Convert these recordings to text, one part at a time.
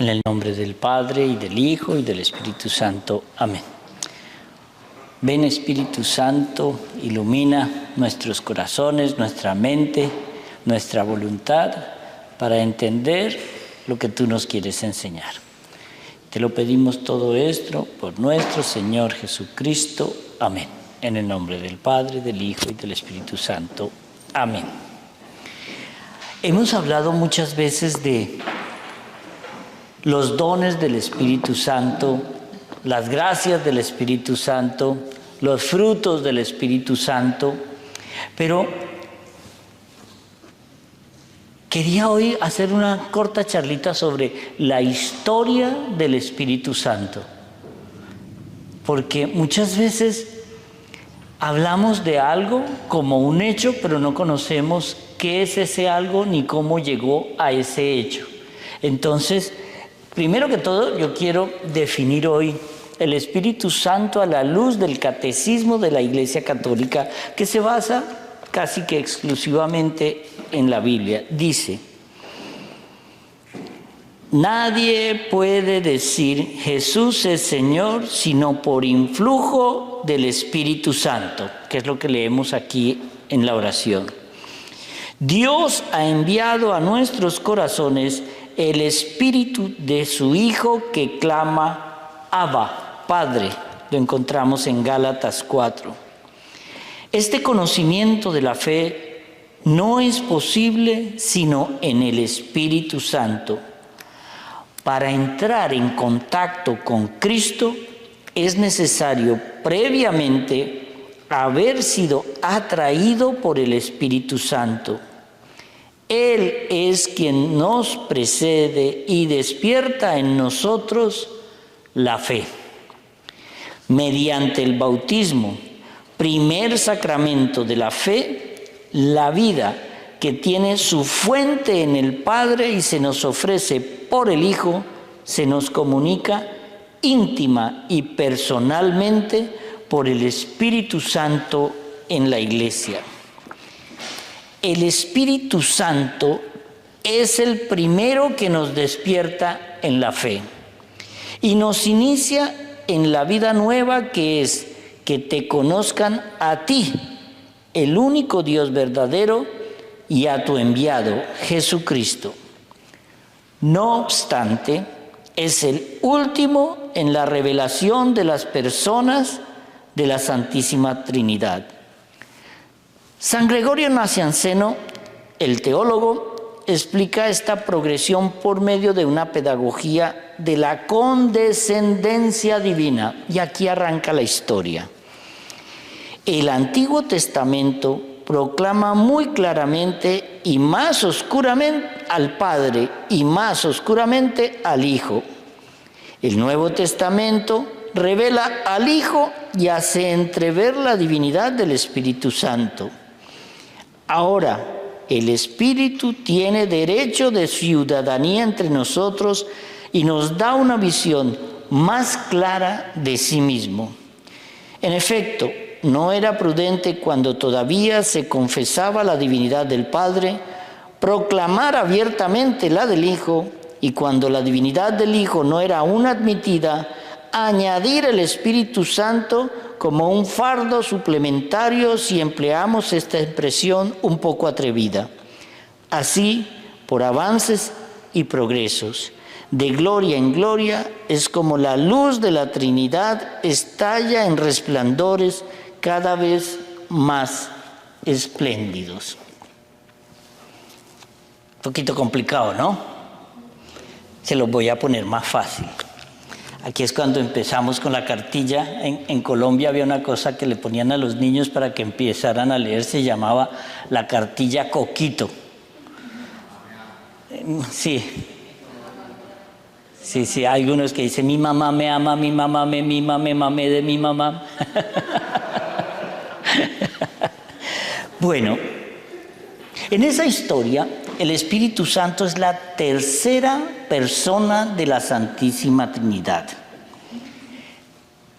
En el nombre del Padre, y del Hijo, y del Espíritu Santo. Amén. Ven, Espíritu Santo, ilumina nuestros corazones, nuestra mente, nuestra voluntad, para entender lo que tú nos quieres enseñar. Te lo pedimos todo esto por nuestro Señor Jesucristo. Amén. En el nombre del Padre, del Hijo, y del Espíritu Santo. Amén. Hemos hablado muchas veces de los dones del Espíritu Santo, las gracias del Espíritu Santo, los frutos del Espíritu Santo, pero quería hoy hacer una corta charlita sobre la historia del Espíritu Santo, porque muchas veces hablamos de algo como un hecho, pero no conocemos qué es ese algo ni cómo llegó a ese hecho. Entonces, primero que todo, yo quiero definir hoy el Espíritu Santo a la luz del Catecismo de la Iglesia Católica, que se basa casi que exclusivamente en la Biblia. Dice: nadie puede decir Jesús es Señor sino por influjo del Espíritu Santo, que es lo que leemos aquí en la oración. Dios ha enviado a nuestros corazones el Espíritu de su Hijo que clama Abba, Padre. Lo encontramos en Gálatas 4. Este conocimiento de la fe no es posible sino en el Espíritu Santo. Para entrar en contacto con Cristo es necesario previamente haber sido atraído por el Espíritu Santo. Él es quien nos precede y despierta en nosotros la fe. Mediante el bautismo, primer sacramento de la fe, la vida que tiene su fuente en el Padre y se nos ofrece por el Hijo, se nos comunica íntima y personalmente por el Espíritu Santo en la Iglesia. El Espíritu Santo es el primero que nos despierta en la fe y nos inicia en la vida nueva, que es que te conozcan a ti, el único Dios verdadero, y a tu enviado, Jesucristo. No obstante, es el último en la revelación de las personas de la Santísima Trinidad. San Gregorio Nacianceno, el teólogo, explica esta progresión por medio de una pedagogía de la condescendencia divina. Y aquí arranca la historia. El Antiguo Testamento proclama muy claramente y más oscuramente al Padre y más oscuramente al Hijo. El Nuevo Testamento revela al Hijo y hace entrever la divinidad del Espíritu Santo. Ahora, el Espíritu tiene derecho de ciudadanía entre nosotros y nos da una visión más clara de sí mismo. En efecto, no era prudente, cuando todavía se confesaba la divinidad del Padre, proclamar abiertamente la del Hijo, y cuando la divinidad del Hijo no era aún admitida, añadir el Espíritu Santo como un fardo suplementario, si empleamos esta expresión un poco atrevida. Así, por avances y progresos, de gloria en gloria, es como la luz de la Trinidad estalla en resplandores cada vez más espléndidos. Un poquito complicado, ¿no? Se los voy a poner más fácil. Aquí es cuando empezamos con la cartilla. En Colombia había una cosa que le ponían a los niños para que empezaran a leer, se llamaba la cartilla Coquito. Sí, hay algunos que dicen: mi mamá me ama, mi mamá me mima, me mamé de mi mamá. Bueno, en esa historia, el Espíritu Santo es la tercera persona de la Santísima Trinidad.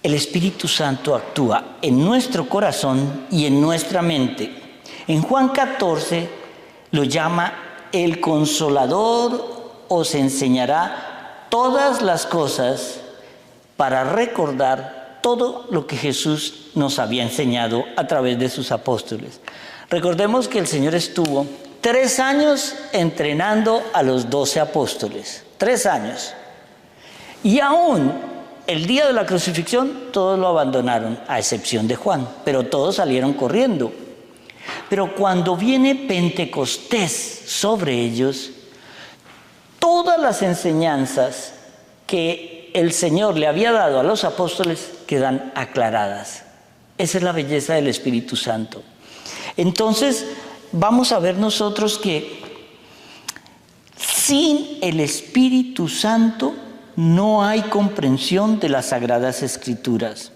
El Espíritu Santo actúa en nuestro corazón y en nuestra mente. En Juan 14 lo llama el Consolador, os enseñará todas las cosas para recordar todo lo que Jesús nos había enseñado a través de sus apóstoles. Recordemos que el Señor estuvo 3 años entrenando a los 12 apóstoles. 3 años. Y aún el día de la crucifixión todos lo abandonaron, a excepción de Juan, pero todos salieron corriendo. Pero cuando viene Pentecostés sobre ellos, todas las enseñanzas que el Señor le había dado a los apóstoles quedan aclaradas. Esa es la belleza del Espíritu Santo. Entonces, vamos a ver nosotros que sin el Espíritu Santo no hay comprensión de las Sagradas Escrituras,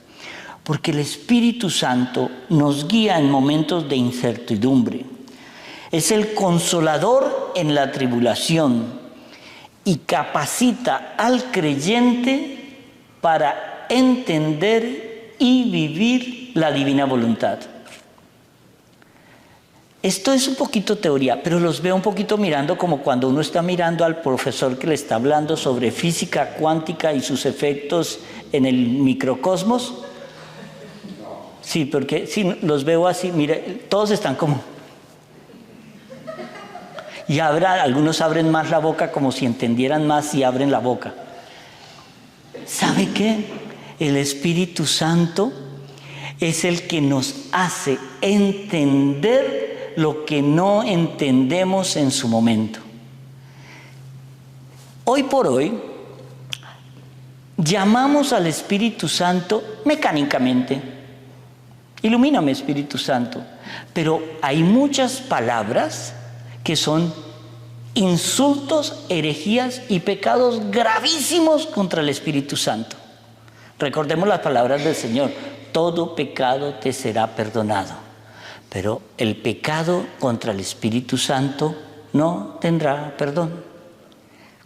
porque el Espíritu Santo nos guía en momentos de incertidumbre. Es el consolador en la tribulación y capacita al creyente para entender y vivir la divina voluntad. Esto es un poquito teoría, pero los veo un poquito mirando como cuando uno está mirando al profesor que le está hablando sobre física cuántica y sus efectos en el microcosmos. Sí, porque sí, los veo así, mire, todos están como... Y algunos abren más la boca como si entendieran más y abren la boca. ¿Sabe qué? El Espíritu Santo es el que nos hace entender lo que no entendemos en su momento. Hoy por hoy, llamamos al Espíritu Santo mecánicamente. Ilumíname, Espíritu Santo. Pero hay muchas palabras que son insultos, herejías y pecados gravísimos contra el Espíritu Santo. Recordemos las palabras del Señor: todo pecado te será perdonado. Pero el pecado contra el Espíritu Santo no tendrá perdón.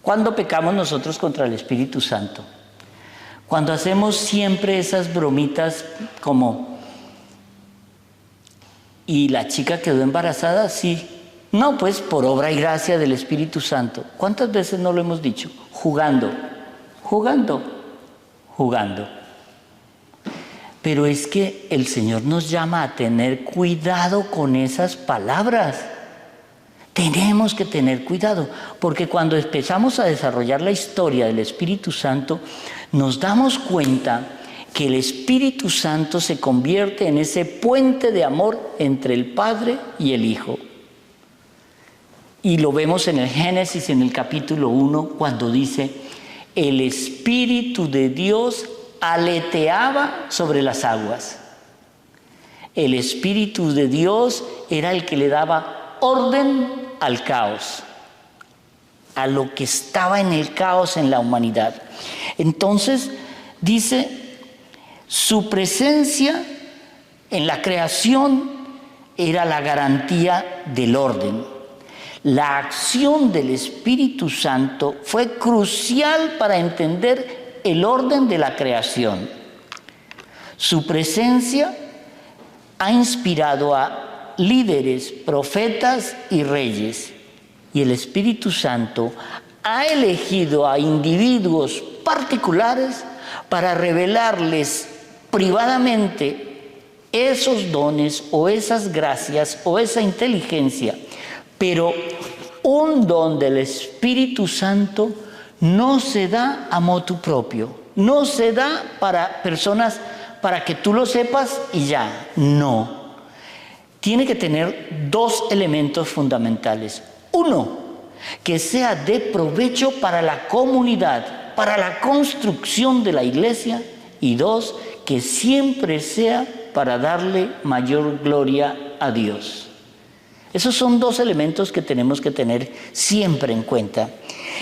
¿Cuándo pecamos nosotros contra el Espíritu Santo? Cuando hacemos siempre esas bromitas como: ¿y la chica quedó embarazada? Sí. No, pues por obra y gracia del Espíritu Santo. ¿Cuántas veces no lo hemos dicho? Jugando. Pero es que el Señor nos llama a tener cuidado con esas palabras. Tenemos que tener cuidado, porque cuando empezamos a desarrollar la historia del Espíritu Santo, nos damos cuenta que el Espíritu Santo se convierte en ese puente de amor entre el Padre y el Hijo. Y lo vemos en el Génesis, en el capítulo 1, cuando dice: el Espíritu de Dios aleteaba sobre las aguas. El Espíritu de Dios era el que le daba orden al caos, a lo que estaba en el caos en la humanidad. Entonces dice: su presencia en la creación era la garantía del orden. La acción del Espíritu Santo fue crucial para entender el orden de la creación. Su presencia ha inspirado a líderes, profetas y reyes. Y el Espíritu Santo ha elegido a individuos particulares para revelarles privadamente esos dones o esas gracias o esa inteligencia. Pero un don del Espíritu Santo no se da a motu propio, no se da para personas para que tú lo sepas y ya, no. Tiene que tener 2 elementos fundamentales. 1, que sea de provecho para la comunidad, para la construcción de la iglesia. Y 2, que siempre sea para darle mayor gloria a Dios. Esos son 2 elementos que tenemos que tener siempre en cuenta.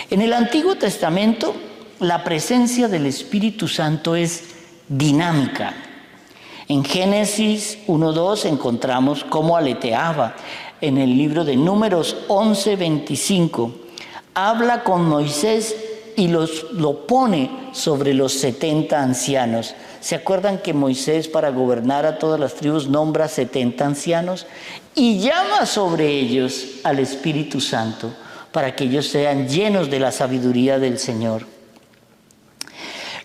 En el Antiguo Testamento, la presencia del Espíritu Santo es dinámica. En Génesis 1:2 encontramos cómo aleteaba. En el libro de Números 11:25, habla con Moisés y lo pone sobre los 70 ancianos. ¿Se acuerdan que Moisés, para gobernar a todas las tribus, nombra 70 ancianos? Y llama sobre ellos al Espíritu Santo para que ellos sean llenos de la sabiduría del Señor.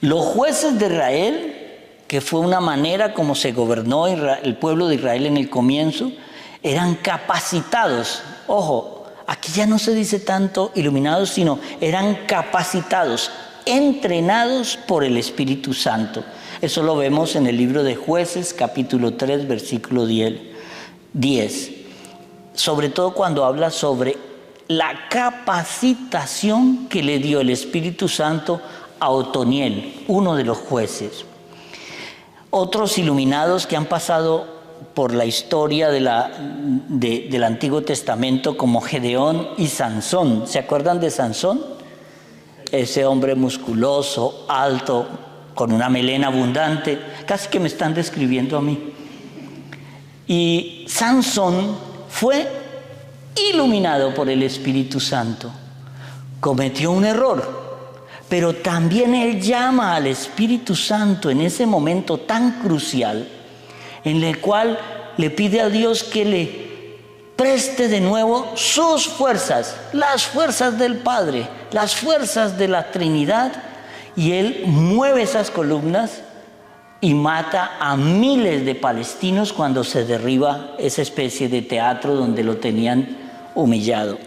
Los jueces de Israel, que fue una manera como se gobernó el pueblo de Israel en el comienzo, eran capacitados. Ojo, aquí ya no se dice tanto iluminados, sino eran capacitados, entrenados por el Espíritu Santo. Eso lo vemos en el libro de Jueces, capítulo 3, versículo 10. Sobre todo cuando habla sobre la capacitación que le dio el Espíritu Santo a Otoniel, uno de los jueces. Otros iluminados que han pasado por la historia del Antiguo Testamento, como Gedeón y Sansón. ¿Se acuerdan de Sansón? Ese hombre musculoso, alto, con una melena abundante, casi que me están describiendo a mí. Y Sansón fue iluminado por el Espíritu Santo. Cometió un error, pero también él llama al Espíritu Santo en ese momento tan crucial, en el cual le pide a Dios que le preste de nuevo sus fuerzas, las fuerzas del Padre, las fuerzas de la Trinidad, y él mueve esas columnas y mata a miles de palestinos cuando se derriba esa especie de teatro donde lo tenían humillado.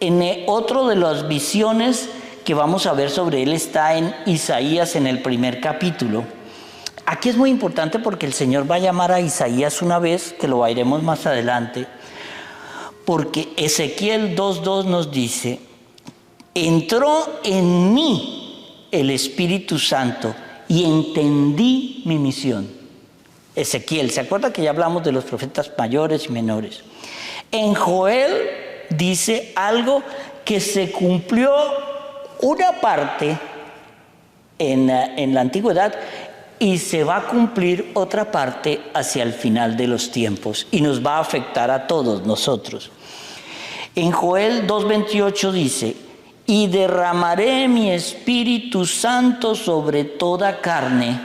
En otro de las visiones que vamos a ver sobre él está en Isaías, en el primer capítulo. Aquí es muy importante porque el Señor va a llamar a Isaías una vez, que lo veremos más adelante, porque Ezequiel 2:2 nos dice: entró en mí el Espíritu Santo y entendí mi misión. Ezequiel, ¿se acuerda que ya hablamos de los profetas mayores y menores? En Joel dice algo que se cumplió una parte en la antigüedad y se va a cumplir otra parte hacia el final de los tiempos y nos va a afectar a todos nosotros. En Joel 2:28 dice: y derramaré mi Espíritu Santo sobre toda carne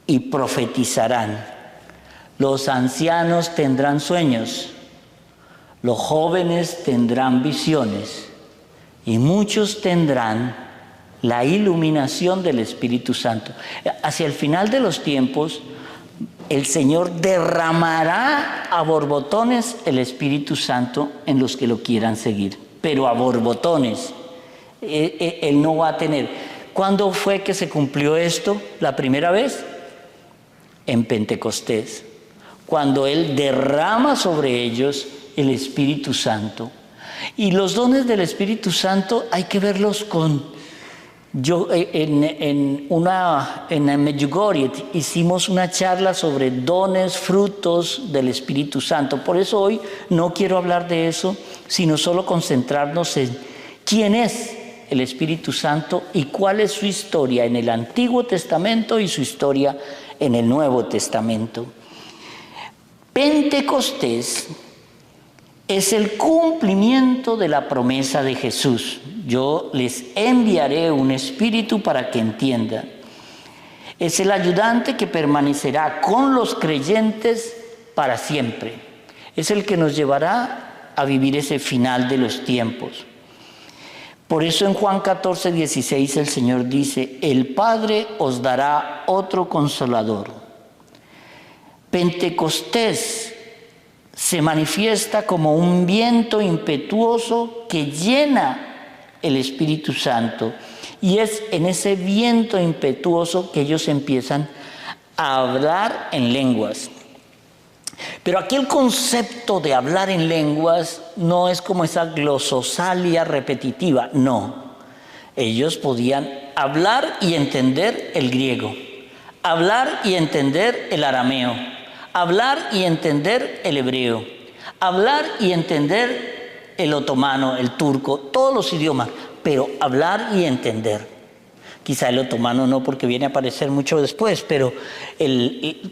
y profetizarán. Los ancianos tendrán sueños, los jóvenes tendrán visiones y muchos tendrán la iluminación del Espíritu Santo. Hacia el final de los tiempos, el Señor derramará a borbotones el Espíritu Santo en los que lo quieran seguir, pero a borbotones. Él no va a tener. ¿Cuándo fue que se cumplió esto la primera vez? En Pentecostés, cuando Él derrama sobre ellos el Espíritu Santo. Y los dones del Espíritu Santo hay que verlos con... en Medjugorje hicimos una charla sobre dones, frutos del Espíritu Santo. Por eso hoy no quiero hablar de eso, sino solo concentrarnos en quién es el Espíritu Santo y cuál es su historia en el Antiguo Testamento y su historia en el Nuevo Testamento. Pentecostés es el cumplimiento de la promesa de Jesús. Yo les enviaré un espíritu para que entiendan. Es el ayudante que permanecerá con los creyentes para siempre. Es el que nos llevará a vivir ese final de los tiempos. Por eso en Juan 14:16 el Señor dice: el Padre os dará otro consolador. Pentecostés se manifiesta como un viento impetuoso que llena el Espíritu Santo, y es en ese viento impetuoso que ellos empiezan a hablar en lenguas. Pero aquí el concepto de hablar en lenguas no es como esa glososalia repetitiva, no. Ellos podían hablar y entender el griego, hablar y entender el arameo, hablar y entender el hebreo, hablar y entender el otomano, el turco, todos los idiomas, pero hablar y entender. Quizá el otomano no, porque viene a aparecer mucho después, pero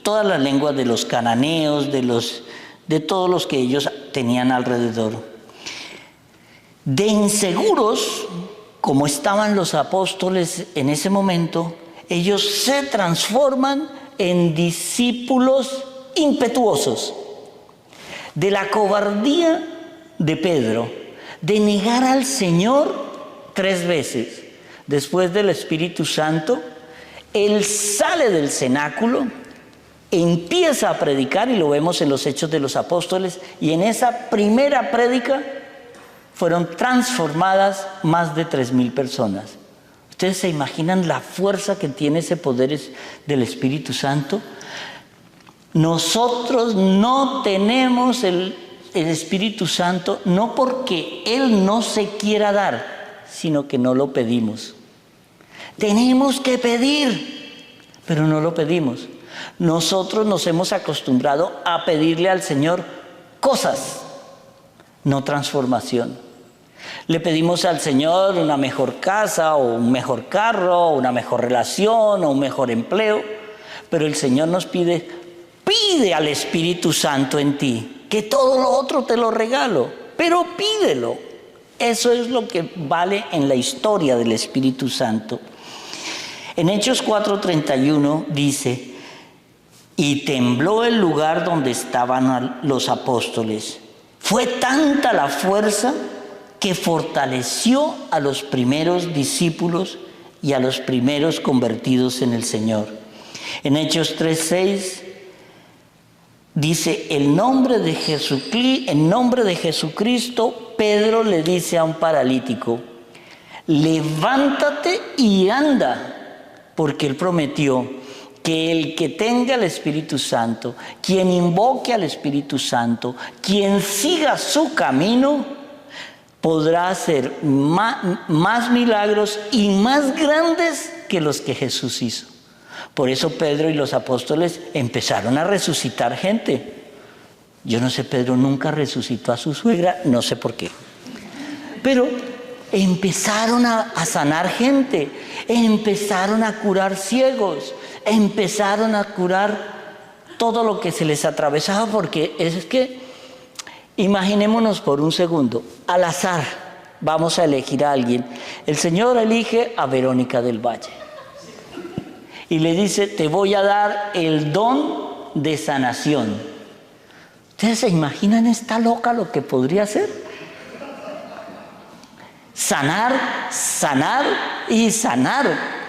todas las lenguas de los cananeos, de todos los que ellos tenían alrededor. De inseguros, como estaban los apóstoles en ese momento, ellos se transforman en discípulos impetuosos. De la cobardía de Pedro, de negar al Señor 3 veces después del Espíritu Santo, Él sale del cenáculo, empieza a predicar, y lo vemos en los Hechos de los Apóstoles, y en esa primera prédica fueron transformadas más de 3,000 personas. ¿Ustedes se imaginan la fuerza que tiene ese poder del Espíritu Santo? Nosotros no tenemos el Espíritu Santo, no porque Él no se quiera dar, sino que no lo pedimos. Tenemos que pedir, pero no lo pedimos. Nosotros nos hemos acostumbrado a pedirle al Señor cosas, no transformación. Le pedimos al Señor una mejor casa, o un mejor carro, o una mejor relación, o un mejor empleo, pero el Señor nos pide al Espíritu Santo en ti, que todo lo otro te lo regalo, pero pídelo. Eso es lo que vale en la historia del Espíritu Santo. En Hechos 4:31 dice: y tembló el lugar donde estaban los apóstoles. Fue tanta la fuerza que fortaleció a los primeros discípulos y a los primeros convertidos en el Señor. En Hechos 3:6 dice: en nombre de Jesucristo, Pedro le dice a un paralítico: levántate y anda, porque él prometió que el que tenga el Espíritu Santo, quien invoque al Espíritu Santo, quien siga su camino, podrá hacer más milagros y más grandes que los que Jesús hizo. Por eso Pedro y los apóstoles empezaron a resucitar gente. Yo no sé, Pedro nunca resucitó a su suegra, no sé por qué. Pero empezaron a sanar gente, empezaron a curar ciegos, empezaron a curar todo lo que se les atravesaba, porque es que, imaginémonos por un segundo, al azar vamos a elegir a alguien. El Señor elige a Verónica del Valle y le dice: te voy a dar el don de sanación. ¿Ustedes se imaginan esta loca lo que podría hacer? Sanar, sanar y sanar.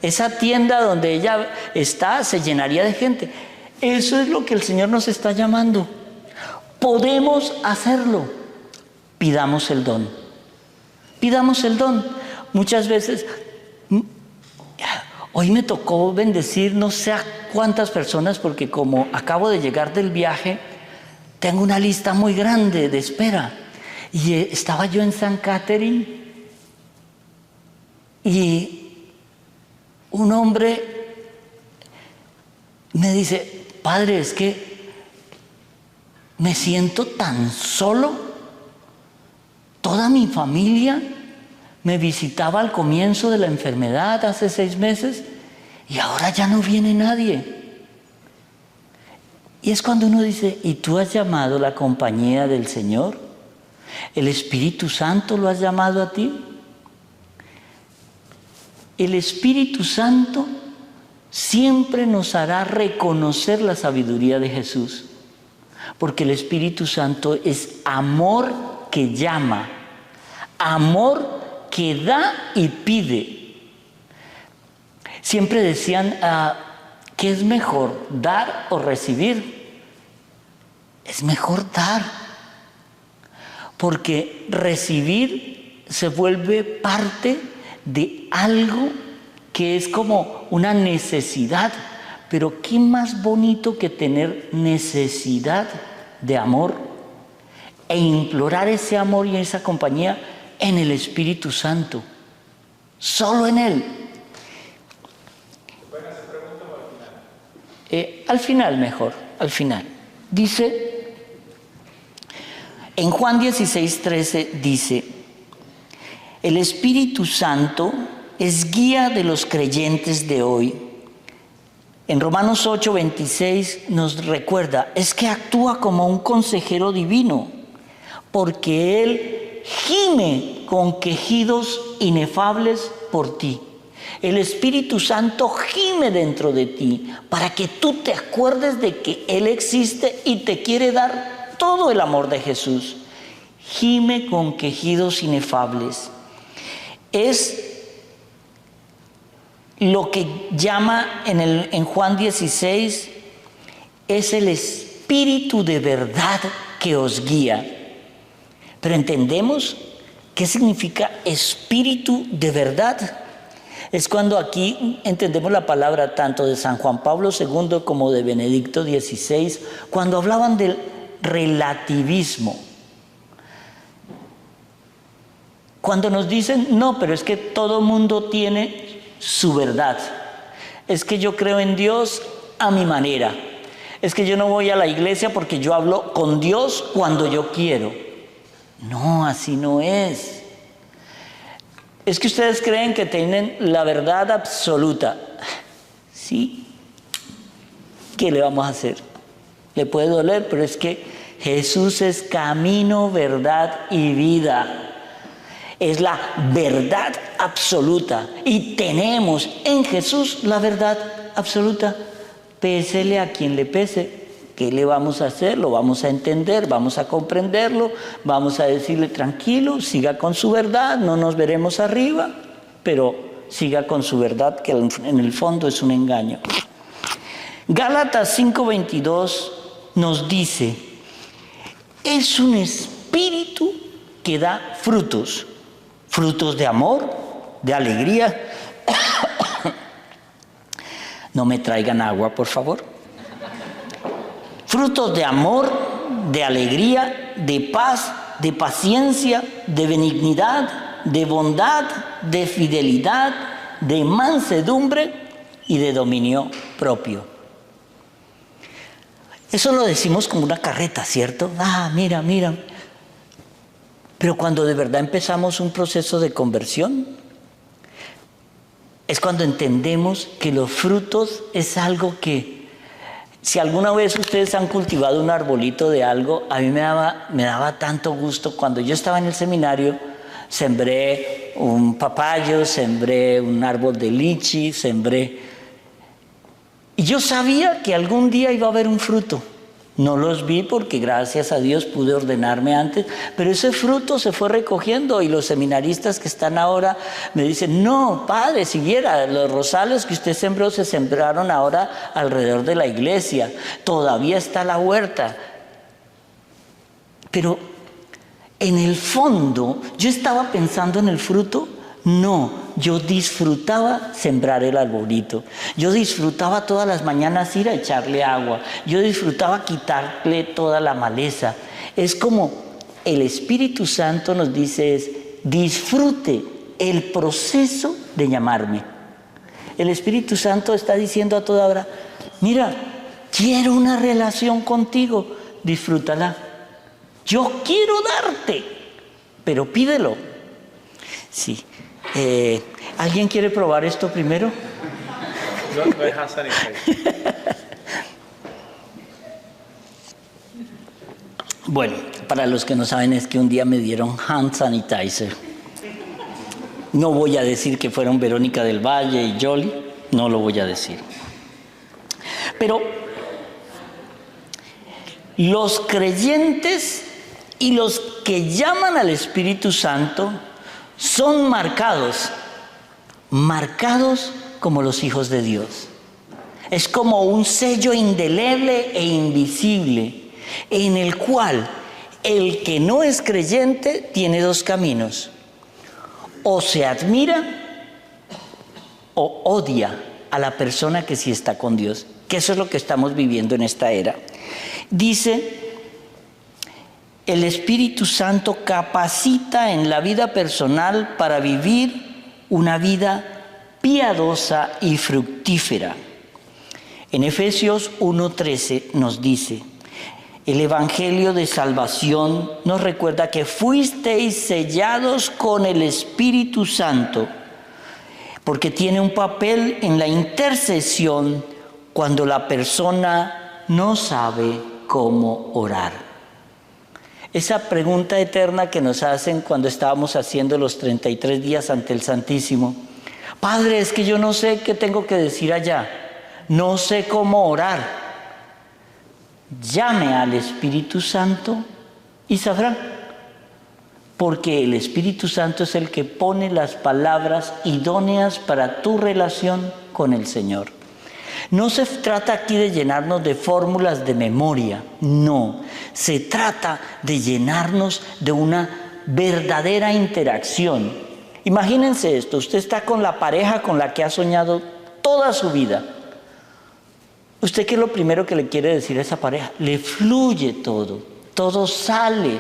Esa tienda donde ella está se llenaría de gente. Eso es lo que el Señor nos está llamando. Podemos hacerlo. Pidamos el don. Pidamos el don. Muchas veces, hoy me tocó bendecir no sé a cuántas personas, porque como acabo de llegar del viaje, tengo una lista muy grande de espera. Y estaba yo en San Catherine y un hombre me dice: padre, es que me siento tan solo. Toda mi familia me visitaba al comienzo de la enfermedad hace 6 meses y ahora ya no viene nadie. Y es cuando uno dice: ¿y tú has llamado la compañía del Señor? ¿El Espíritu Santo lo has llamado a ti? El Espíritu Santo siempre nos hará reconocer la sabiduría de Jesús, porque el Espíritu Santo es amor que llama, amor que da y pide. Siempre decían, ¿qué es mejor, dar o recibir? Es mejor dar, porque recibir se vuelve parte de algo que es como una necesidad. Pero qué más bonito que tener necesidad de amor e implorar ese amor y esa compañía en el Espíritu Santo, solo en Él. ¿Pueden hacer preguntas o al final? Al final mejor, al final. Dice, en Juan 16:13 dice: el Espíritu Santo es guía de los creyentes de hoy. En Romanos 8:26 nos recuerda, es que actúa como un consejero divino, porque Él gime con quejidos inefables por ti. El Espíritu Santo gime dentro de ti para que tú te acuerdes de que Él existe y te quiere dar todo el amor de Jesús. Gime con quejidos inefables. es lo que llama en Juan 16, es el Espíritu de verdad que os guía. Pero ¿entendemos qué significa Espíritu de verdad? Es cuando aquí entendemos la palabra tanto de San Juan Pablo II como de Benedicto XVI, cuando hablaban del relativismo. Cuando nos dicen, no, pero es que todo mundo tiene su verdad. Es que yo creo en Dios a mi manera. Es que yo no voy a la iglesia porque yo hablo con Dios cuando yo quiero. No, así no es. Es que ustedes creen que tienen la verdad absoluta. Sí. ¿Qué le vamos a hacer? Le puede doler, pero es que Jesús es camino, verdad y vida. Es la verdad absoluta. Y tenemos en Jesús la verdad absoluta. Pésele a quien le pese. ¿Qué le vamos a hacer? Lo vamos a entender, vamos a comprenderlo, vamos a decirle tranquilo, siga con su verdad, no nos veremos arriba, pero siga con su verdad, que en el fondo es un engaño. Gálatas 5:22 nos dice, es un espíritu que da frutos, frutos de amor, de alegría. No me traigan agua, por favor. Frutos de amor, de alegría, de paz, de paciencia, de benignidad, de bondad, de fidelidad, de mansedumbre y de dominio propio. Eso lo decimos como una carreta, ¿cierto? Ah, mira, mira. Pero cuando de verdad empezamos un proceso de conversión, es cuando entendemos que los frutos es algo que, si alguna vez ustedes han cultivado un arbolito de algo, a mí me daba tanto gusto. Cuando yo estaba en el seminario, sembré un papayo, sembré un árbol de lichi, y yo sabía que algún día iba a haber un fruto. No los vi porque gracias a Dios pude ordenarme antes, pero ese fruto se fue recogiendo y los seminaristas que están ahora me dicen, no, padre, si viera, los rosales que usted sembró se sembraron ahora alrededor de la iglesia, todavía está la huerta. Pero en el fondo, ¿yo estaba pensando en el fruto? No, yo disfrutaba sembrar el arbolito. Yo disfrutaba todas las mañanas ir a echarle agua. Yo disfrutaba quitarle toda la maleza. Es como el Espíritu Santo nos dice, disfrute el proceso de llamarme. El Espíritu Santo está diciendo a toda hora, mira, quiero una relación contigo, disfrútala. Yo quiero darte, pero pídelo. Sí. ¿Alguien quiere probar esto primero? No es hand sanitizer. Bueno, para los que no saben es que un día me dieron hand sanitizer. No voy a decir que fueron Verónica del Valle y Jolly, no lo voy a decir. Pero los creyentes y los que llaman al Espíritu Santo son marcados como los hijos de Dios. Es como un sello indeleble e invisible, en el cual el que no es creyente tiene dos caminos: o se admira o odia a la persona que sí está con Dios, que eso es lo que estamos viviendo en esta era. Dice, el Espíritu Santo capacita en la vida personal para vivir una vida piadosa y fructífera. En Efesios 1:13 nos dice, el Evangelio de salvación nos recuerda que fuisteis sellados con el Espíritu Santo, porque tiene un papel en la intercesión cuando la persona no sabe cómo orar. Esa pregunta eterna que nos hacen cuando estábamos haciendo los 33 días ante el Santísimo. Padre, es que yo no sé qué tengo que decir allá. No sé cómo orar. Llame al Espíritu Santo y sabrá. porque el Espíritu Santo es el que pone las palabras idóneas para tu relación con el Señor. No se trata aquí de llenarnos de fórmulas de memoria, no. Se trata de llenarnos de una verdadera interacción. Imagínense esto, usted está con la pareja con la que ha soñado toda su vida. ¿Usted qué es lo primero que le quiere decir a esa pareja? Le fluye todo, todo sale.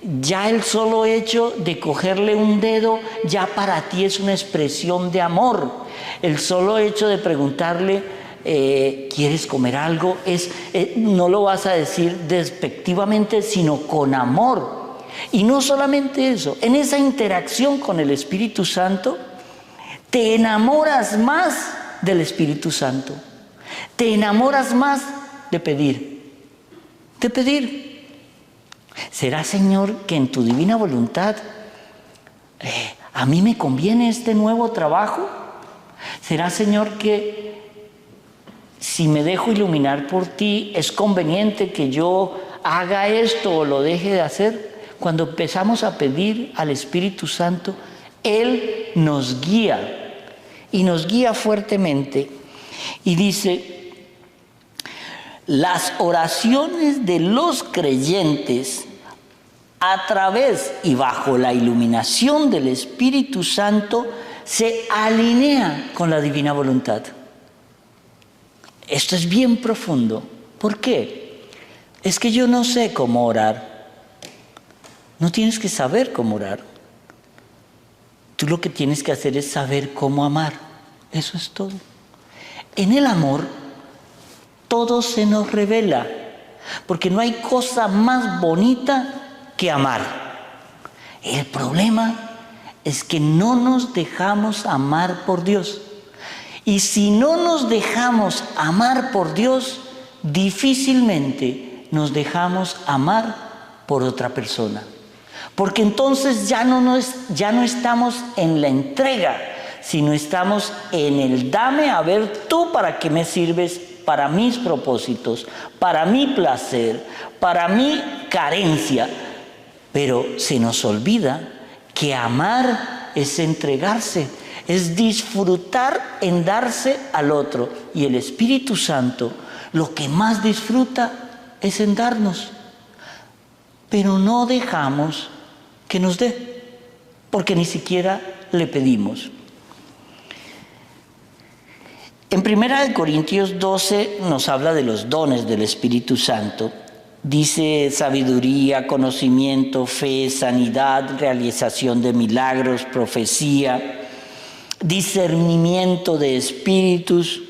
Ya el solo hecho de cogerle un dedo ya para ti es una expresión de amor. El solo hecho de preguntarle, ¿quieres comer algo? No lo vas a decir despectivamente, sino con amor. Y no solamente eso, en esa interacción con el Espíritu Santo, te enamoras más del Espíritu Santo. Te enamoras más de pedir. ¿Será, Señor, que en tu divina voluntad a mí me conviene este nuevo trabajo? ¿Será, Señor, que si me dejo iluminar por ti es conveniente que yo haga esto o lo deje de hacer? Cuando empezamos a pedir al Espíritu Santo, Él nos guía y nos guía fuertemente. Y dice, las oraciones de los creyentes a través y bajo la iluminación del Espíritu Santo se alinea con la divina voluntad. Esto es bien profundo. ¿Por qué? Es que yo no sé cómo orar. No tienes que saber cómo orar. Tú lo que tienes que hacer es saber cómo amar. Eso es todo. En el amor, todo se nos revela. Porque no hay cosa más bonita que amar. El problema es que no nos dejamos amar por Dios. Y si no nos dejamos amar por Dios, difícilmente nos dejamos amar por otra persona. Porque entonces ya no estamos en la entrega, sino estamos en el dame, a ver tú para qué me sirves, para mis propósitos, para mi placer, para mi carencia. Pero se nos olvida que amar es entregarse, es disfrutar en darse al otro. Y el Espíritu Santo lo que más disfruta es en darnos. Pero no dejamos que nos dé, porque ni siquiera le pedimos. En 1 Corintios 12 nos habla de los dones del Espíritu Santo. Dice sabiduría, conocimiento, fe, sanidad, realización de milagros, profecía, discernimiento de espíritus,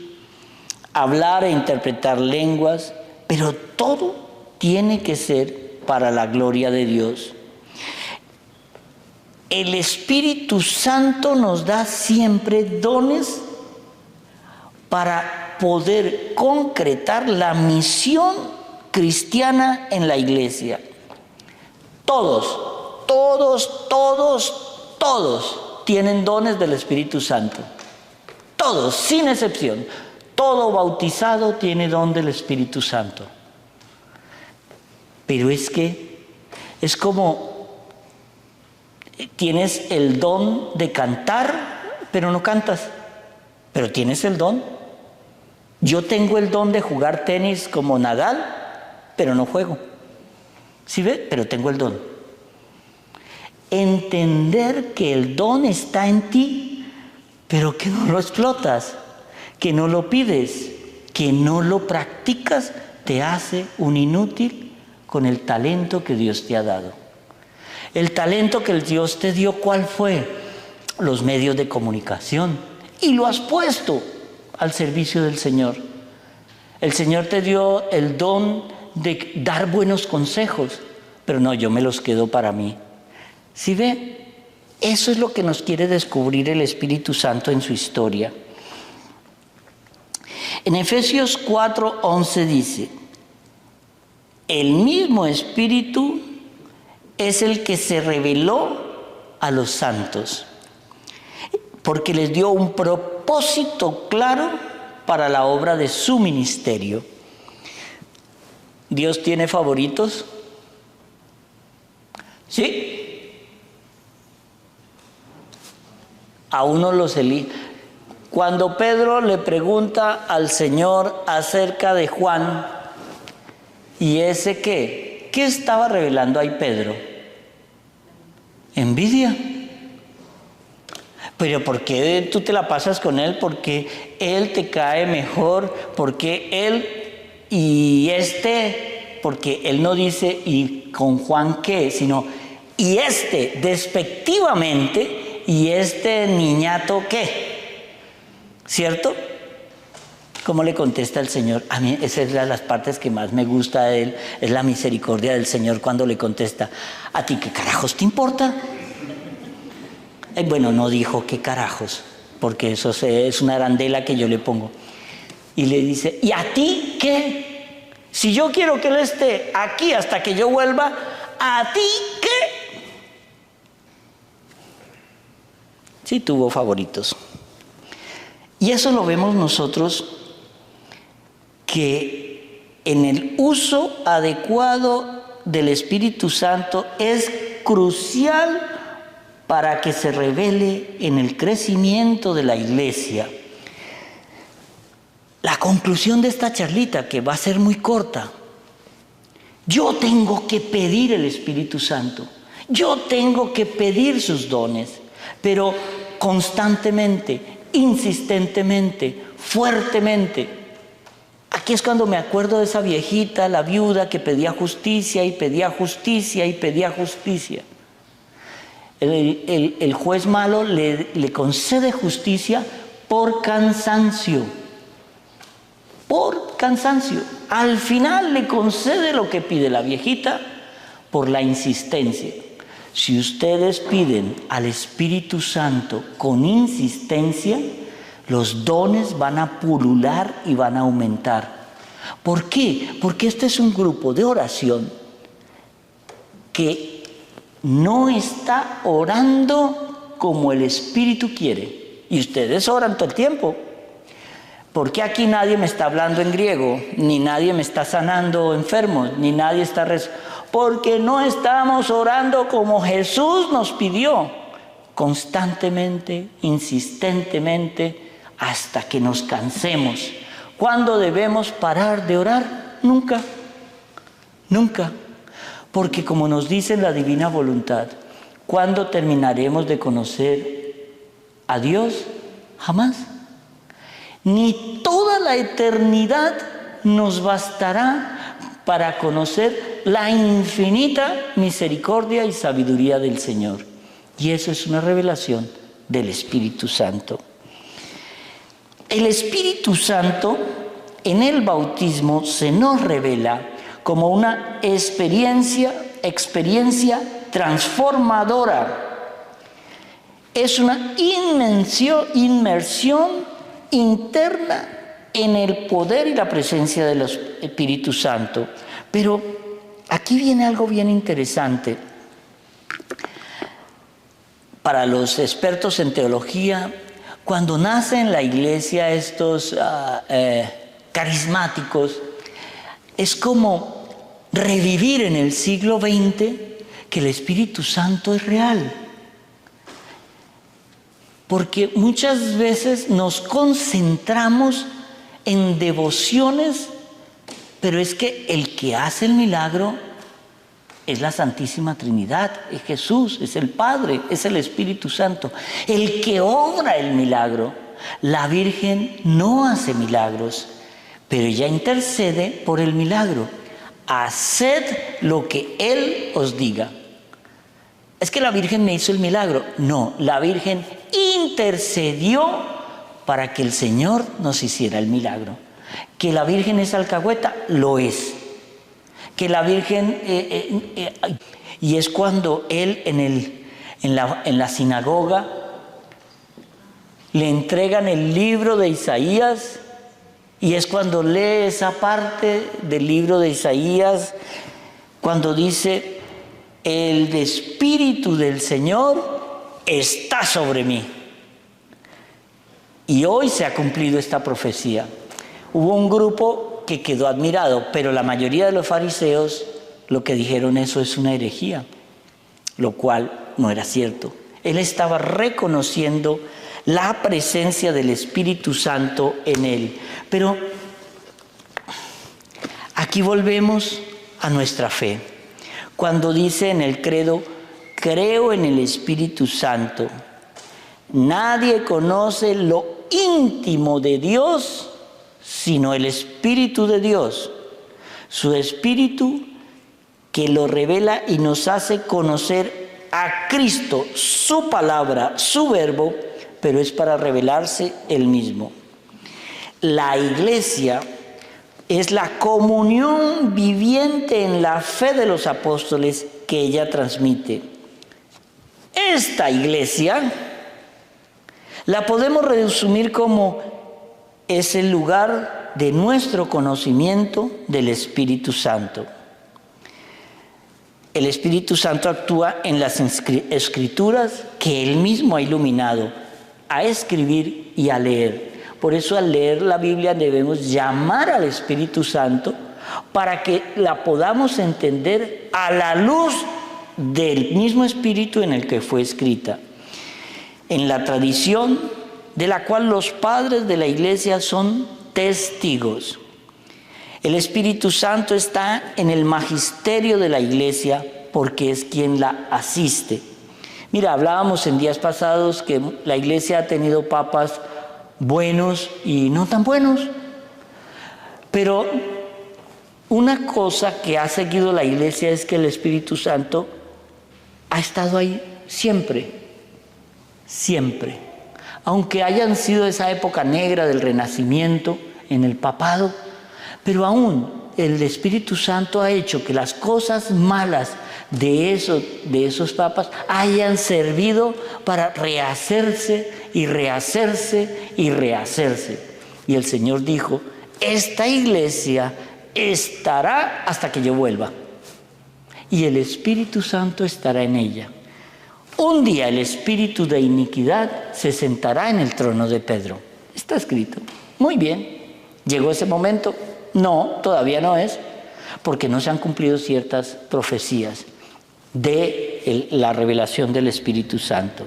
hablar e interpretar lenguas, pero todo tiene que ser para la gloria de Dios. El Espíritu Santo nos da siempre dones para poder concretar la misión cristiana en la iglesia. Todos tienen dones del Espíritu Santo. Todos, sin excepción. Todo bautizado tiene don del Espíritu Santo. Pero es como tienes el don de cantar, pero no cantas. Pero tienes el don. Yo tengo el don de jugar tenis como Nadal, pero no juego. ¿Sí ve? Pero tengo el don. Entender que el don está en ti, pero que no lo explotas, que no lo pides, que no lo practicas, te hace un inútil con el talento que Dios te ha dado. El talento que Dios te dio, ¿cuál fue? Los medios de comunicación. Y lo has puesto al servicio del Señor. El Señor te dio el don de dar buenos consejos, pero no, yo me los quedo para mí. ¿Sí ve? Eso es lo que nos quiere descubrir el Espíritu Santo en su historia. En Efesios 4:11 dice, el mismo Espíritu es el que se reveló a los santos, porque les dio un propósito claro para la obra de su ministerio. ¿Dios tiene favoritos? ¿Sí? A uno los elige. Cuando Pedro le pregunta al Señor acerca de Juan, ¿y ese qué? ¿Qué estaba revelando ahí Pedro? Envidia. Pero ¿por qué tú te la pasas con él? Porque él te cae mejor, porque él y porque él no dice ¿y con Juan qué? Sino y despectivamente, y niñato qué. ¿Cierto? ¿Cómo le contesta el Señor? A mí esa es una de las partes que más me gusta de él, es la misericordia del Señor cuando le contesta, ¿a ti qué carajos te importa? Bueno, no dijo qué carajos, porque eso es una arandela que yo le pongo. Y le dice, ¿y a ti qué? Si yo quiero que él esté aquí hasta que yo vuelva, ¿a ti qué? Sí tuvo favoritos. Y eso lo vemos nosotros, que en el uso adecuado del Espíritu Santo es crucial para que se revele en el crecimiento de la iglesia. La conclusión de esta charlita, que va a ser muy corta, yo tengo que pedir el Espíritu Santo, yo tengo que pedir sus dones, pero constantemente, insistentemente, fuertemente. Aquí es cuando me acuerdo de esa viejita, la viuda, que pedía justicia y pedía justicia y pedía justicia. El juez malo le concede justicia por cansancio. Por cansancio. Al final le concede lo que pide la viejita por la insistencia. Si ustedes piden al Espíritu Santo con insistencia, los dones van a pulular y van a aumentar. ¿Por qué? Porque este es un grupo de oración que no está orando como el Espíritu quiere. Y ustedes oran todo el tiempo. ¿Por qué aquí nadie me está hablando en griego? Ni nadie me está sanando enfermos, ni nadie está porque no estamos orando como Jesús nos pidió, constantemente, insistentemente, hasta que nos cansemos. ¿Cuándo debemos parar de orar? Nunca, nunca. Porque como nos dice la divina voluntad, ¿cuándo terminaremos de conocer a Dios? Jamás. Ni toda la eternidad nos bastará para conocer la infinita misericordia y sabiduría del Señor. Y eso es una revelación del Espíritu Santo. El Espíritu Santo en el bautismo se nos revela como una experiencia transformadora. Es una inmersión interna en el poder y la presencia del Espíritu Santo. Pero aquí viene algo bien interesante. Para los expertos en teología, cuando nacen en la iglesia estos carismáticos, es como revivir en el siglo XX que el Espíritu Santo es real. Porque muchas veces nos concentramos en devociones, pero es que el que hace el milagro es la Santísima Trinidad, es Jesús, es el Padre, es el Espíritu Santo. El que obra el milagro, la Virgen no hace milagros, pero ella intercede por el milagro. Haced lo que Él os diga. Es que la Virgen me hizo el milagro. No, la Virgen intercedió para que el Señor nos hiciera el milagro. Que la Virgen es alcahueta, lo es. Que la Virgen... y es cuando él en la sinagoga le entregan el libro de Isaías, y es cuando lee esa parte del libro de Isaías, cuando dice, el Espíritu del Señor está sobre mí. Y hoy se ha cumplido esta profecía. Hubo un grupo que quedó admirado, pero la mayoría de los fariseos lo que dijeron, eso es una herejía. lo cual no era cierto. Él estaba reconociendo la presencia del Espíritu Santo en él. Pero aquí volvemos a nuestra fe. Cuando dice en el credo, creo en el Espíritu Santo. Nadie conoce lo íntimo de Dios sino el Espíritu de Dios. Su Espíritu que lo revela y nos hace conocer a Cristo, su palabra, su verbo, pero es para revelarse Él mismo. La iglesia es la comunión viviente en la fe de los apóstoles que ella transmite. Esta iglesia la podemos resumir como es el lugar de nuestro conocimiento del Espíritu Santo. El Espíritu Santo actúa en las escrituras que Él mismo ha iluminado, a escribir y a leer. Por eso al leer la Biblia debemos llamar al Espíritu Santo para que la podamos entender a la luz del mismo Espíritu en el que fue escrita. En la tradición de la cual los padres de la iglesia son testigos. El Espíritu Santo está en el magisterio de la iglesia porque es quien la asiste. Mira, hablábamos en días pasados que la iglesia ha tenido papas buenos y no tan buenos. Pero una cosa que ha seguido la iglesia es que el Espíritu Santo ha estado ahí siempre, siempre. Aunque hayan sido esa época negra del Renacimiento en el papado, pero aún el Espíritu Santo ha hecho que las cosas malas de esos papas hayan servido para rehacerse y rehacerse y rehacerse. Y el Señor dijo, esta iglesia estará hasta que yo vuelva. Y el Espíritu Santo estará en ella. Un día el espíritu de iniquidad se sentará en el trono de Pedro. Está escrito. Muy bien. ¿Llegó ese momento? No, todavía no es, porque no se han cumplido ciertas profecías de la revelación del Espíritu Santo.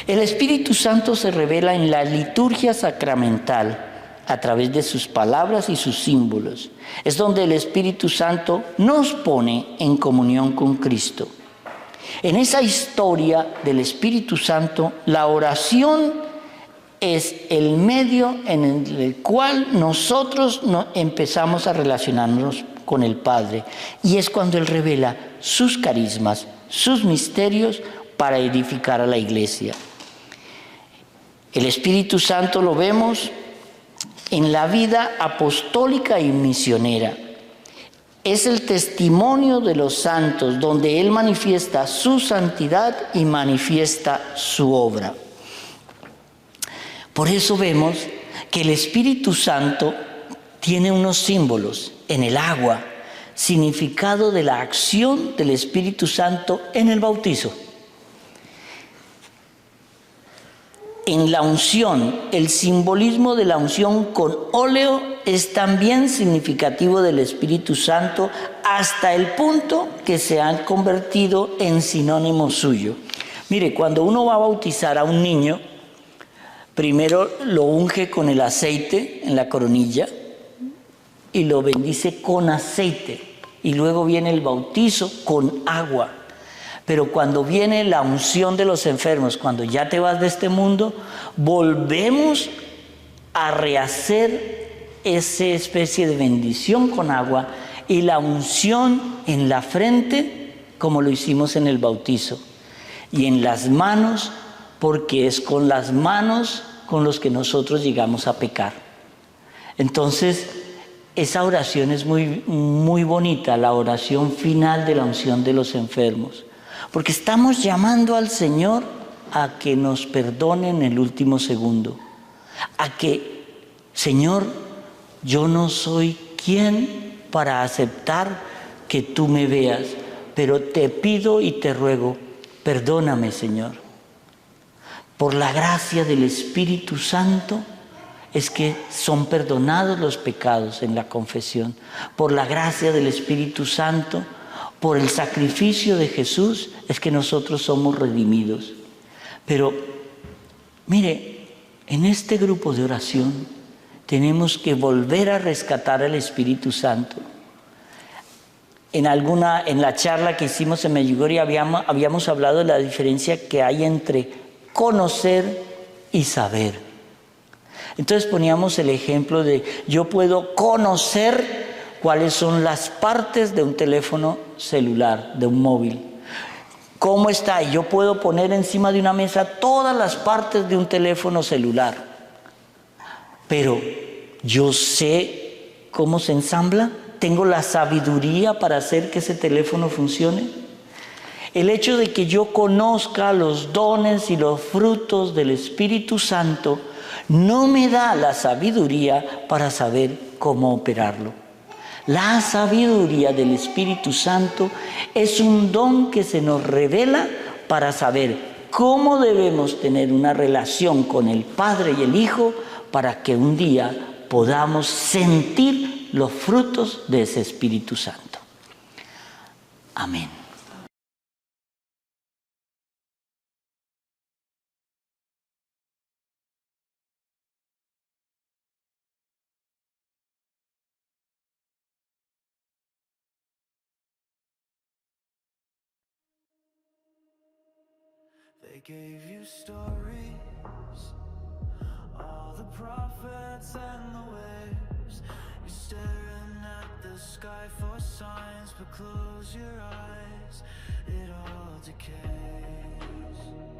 El Espíritu Santo se revela en la liturgia sacramental a través de sus palabras y sus símbolos. Es donde el Espíritu Santo nos pone en comunión con Cristo. En esa historia del Espíritu Santo, la oración es el medio en el cual nosotros empezamos a relacionarnos con el Padre. Y es cuando Él revela sus carismas, sus misterios para edificar a la iglesia. El Espíritu Santo lo vemos en la vida apostólica y misionera. Es el testimonio de los santos donde Él manifiesta su santidad y manifiesta su obra. Por eso vemos que el Espíritu Santo tiene unos símbolos en el agua, significado de la acción del Espíritu Santo en el bautizo. En la unción, el simbolismo de la unción con óleo es también significativo del Espíritu Santo hasta el punto que se han convertido en sinónimo suyo. Mire, cuando uno va a bautizar a un niño, primero lo unge con el aceite en la coronilla y lo bendice con aceite. Y luego viene el bautizo con agua. Pero cuando viene la unción de los enfermos, cuando ya te vas de este mundo, volvemos a rehacer esa especie de bendición con agua y la unción en la frente, como lo hicimos en el bautizo, y en las manos, porque es con las manos con los que nosotros llegamos a pecar. Entonces, esa oración es muy, muy bonita, la oración final de la unción de los enfermos. Porque estamos llamando al Señor a que nos perdone en el último segundo. A que, Señor, yo no soy quien para aceptar que tú me veas, pero te pido y te ruego, perdóname, Señor. Por la gracia del Espíritu Santo es que son perdonados los pecados en la confesión. Por la gracia del Espíritu Santo por el sacrificio de Jesús es que nosotros somos redimidos. Pero, mire, en este grupo de oración tenemos que volver a rescatar al Espíritu Santo. En la charla que hicimos en Medjugorje habíamos hablado de la diferencia que hay entre conocer y saber. Entonces poníamos el ejemplo de yo puedo conocer cuáles son las partes de un teléfono celular, de un móvil. ¿Cómo está? Yo puedo poner encima de una mesa todas las partes de un teléfono celular. Pero yo sé cómo se ensambla. ¿Tengo la sabiduría para hacer que ese teléfono funcione? El hecho de que yo conozca los dones y los frutos del Espíritu Santo no me da la sabiduría para saber cómo operarlo. La sabiduría del Espíritu Santo es un don que se nos revela para saber cómo debemos tener una relación con el Padre y el Hijo para que un día podamos sentir los frutos de ese Espíritu Santo. Amén. They gave you stories, all the prophets and the waves. You're staring at the sky for signs, but close your eyes, it all decays.